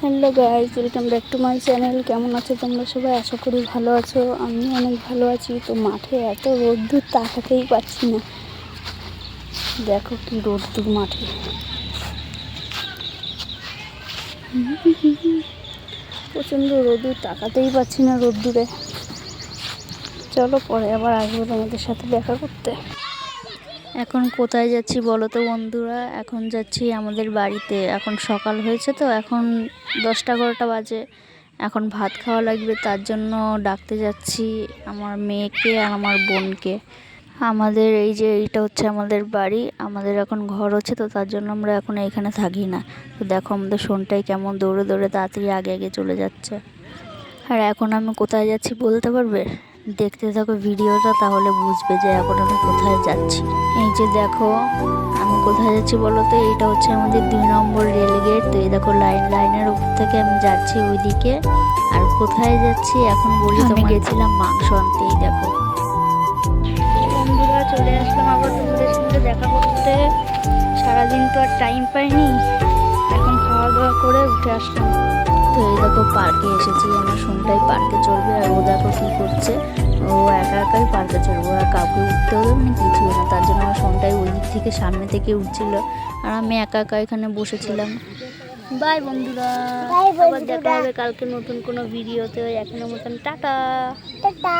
Hello guys, welcome back to my channel. কেমন আছো তোমরা সবাই? আশা করি ভালো আছো। আমি অনেক ভালো আছি। তো মাঠে এত রোদ্দুর তাকাতেই পাচ্ছি না। দেখো কি রোদ্দুর মাঠে, প্রচণ্ড রোদ্দুর, তাকাতেই পাচ্ছি না রোদ্দুরে। চলো পরে আবার আসবো তোমাদের সাথে দেখা করতে। এখন কোথায় যাচ্ছি বলো তো বন্ধুরা? এখন যাচ্ছি আমাদের বাড়িতে। এখন সকাল হয়েছে তো, এখন 10টা 11টা বাজে। এখন ভাত খাওয়া লাগবে, তার জন্য ডাকতে যাচ্ছি আমার মেয়েকে আর আমার বোনকে। আমাদের এই যে এইটা হচ্ছে আমাদের বাড়ি, আমাদের এখন ঘর হচ্ছে তো, তার জন্য আমরা এখন এইখানে থাকি না। তো দেখো আমাদের শোনটাই কেমন দৌড়ে দৌড়ে তাড়াতাড়ি আগে আগে চলে যাচ্ছে। আর এখন আমি কোথায় যাচ্ছি বলতে পারবে? দেখতে থাকো ভিডিওটা, তাহলে বুঝবে যে এখন আমি কোথায় যাচ্ছি। এই যে দেখো আমি কোথায় যাচ্ছি বলো তো? এইটা হচ্ছে আমাদের 2 নম্বর রেলগেট। তো এই দেখো লাইনের উপর থেকে আমি যাচ্ছি ওইদিকে। আর কোথায় যাচ্ছি এখন বলি, আমি গেছিলাম মাংস আনতে। এই দেখো বন্ধুরা, চলে আসলাম আবার তোমাদের সঙ্গে দেখা করতে। সারাদিন তো আর টাইম পাইনি, এখন খাওয়া দাওয়া করে উঠে আসলাম। তো এই দেখো পার্কে এসেছি, আমার শোনটাই পার্কে চড়বে। আর ও দেখো কী করছে, ও একা একাই পার্কে চড়বো, আর কাউকে উঠতে হবে মানে কিছুই না। তার জন্য আমার শোনটাই ওই দিক থেকে সামনে থেকে উঠছিল, আর আমি একা একা এখানে বসেছিলাম। বাই বন্ধুরা, আবার দেখা হবে কালকে নতুন কোনো ভিডিওতে। এখনো মতন টাটা টাটা।